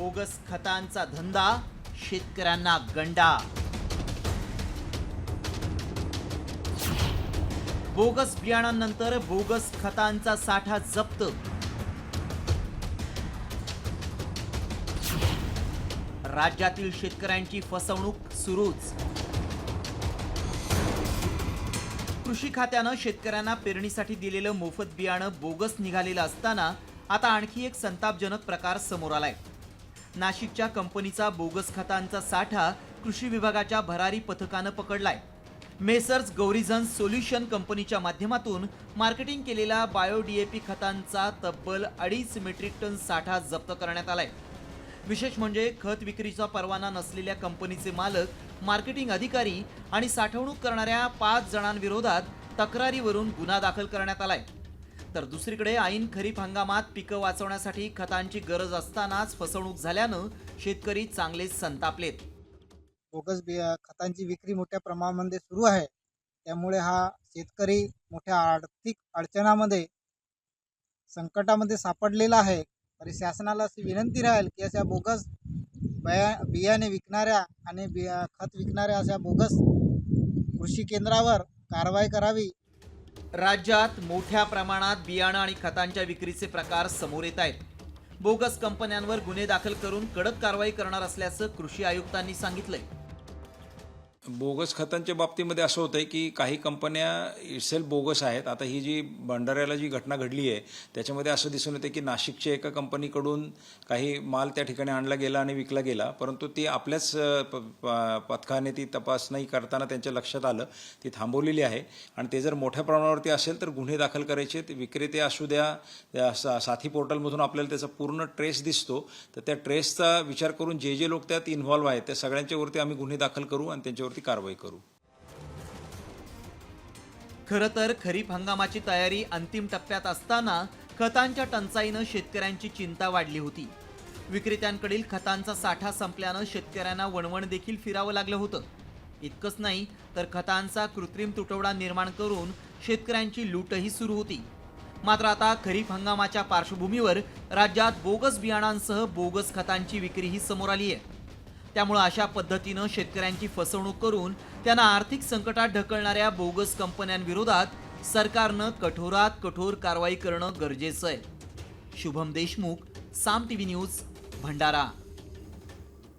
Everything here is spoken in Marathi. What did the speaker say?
बोगस खतांचा धंदा, शेतकऱ्यांना गंडा। बोगस बियाणांनंतर बोगस खतांचा साठा जप्त। राज्यातील शेतकऱ्यांची फसवणूक सुरूच। कृषी खात्यानं शेतकऱ्यांना पेरणीसाठी दिलेलं मोफत बियाणं बोगस निघालेलं असताना आता आणखी एक संतापजनक प्रकार समोर आलाय। नाशिकच्या कंपनीचा बोगस खतांचा साठा कृषी विभागाच्या भरारी पथकानं पकडलाय। मेसर्स गौरीझन सोल्युशन कंपनीच्या माध्यमातून मार्केटिंग केलेला बायो डीएपी खतांचा तब्बल 2.5 मेट्रिक टन साठा जप्त करण्यात आलाय। विशेष म्हणजे खत विक्रीचा परवाना नसलेल्या कंपनीचे मालक, मार्केटिंग अधिकारी आणि साठवणूक करणाऱ्या 5 जणांविरोधात तक्रारीवरून गुन्हा दाखल करण्यात आलाय। तर दुसरीकडे ऐन खरीप हंगामात पिकं वाचवण्यासाठी खतांची गरज असतानाच फसवणूक झाल्यानं शेतकरी चांगलेच संतापलेत। बोगस खतांची विक्री मोठ्या प्रमाणामध्ये सुरू आहे। त्यामुळे हा शेतकरी मोठ्या आर्थिक अडचणामध्ये संकटामध्ये सापडलेला आहे। तरी शासनाला अशी विनंती राहील की अशा बोगस बियाणे विकणाऱ्या आणि खत विकणाऱ्या अशा बोगस कृषी केंद्रावर कारवाई करावी। राज्यात मोठ्या प्रमाणात बियाणं आणि खतांच्या विक्रीचे प्रकार समोर येत आहेत। बोगस कंपन्यांवर गुन्हे दाखल करून कडक कारवाई करणार असल्याचं कृषी आयुक्तांनी सांगितलंय। बोगस खतांच्या बाबतीमध्ये असं होतं की काही कंपन्या इटसेल्फ बोगस आहेत। आता ही जी भंडाऱ्याला जी घटना घडली आहे त्याच्यामध्ये असं दिसून येते की नाशिकच्या एका कंपनीकडून काही माल त्या ठिकाणी आणला गेला आणि विकला गेला, परंतु ती आपल्याच पथकाने ती तपासणी करताना त्यांच्या लक्षात आलं, ती थांबवलेली आहे। आणि ते जर मोठ्या प्रमाणावरती असेल तर गुन्हे दाखल करायचे। ते विक्रेते असू द्या, साथी पोर्टलमधून आपल्याला त्याचा पूर्ण ट्रेस दिसतो, तर त्या ट्रेसचा विचार करून जे जे लोक त्यात इन्व्हॉल्व्ह आहेत त्या सगळ्यांच्यावरती आम्ही गुन्हे दाखल करू आणि त्यांच्यावर कारवाई करू। खरं तर खरीप हंगामाची तयारी अंतिम टप्प्यात असताना खतांच्या टंचाईनं शेतकऱ्यांची चिंता वाढली होती। विक्रेत्यांकडील खतांचा साठा संपल्यानं शेतकऱ्यांना वणवण देखील फिरावं लागलं होतं। इतकंच नाही तर खतांचा कृत्रिम तुटवडा निर्माण करून शेतकऱ्यांची लूटही सुरू होती। मात्र आता खरीप हंगामाच्या पार्श्वभूमीवर राज्यात बोगस बियाणांसह बोगस खतांची विक्रीही समोर आली आहे। त्यामुळे अशा पद्धतीनं शेतकऱ्यांची फसवणूक करून त्यांना आर्थिक संकटात ढकलणाऱ्या बोगस कंपन्यांविरोधात सरकारनं कठोरात कठोर कारवाई करणं गरजेचं आहे। शुभम देशमुख, साम टीव्ही न्यूज, भंडारा।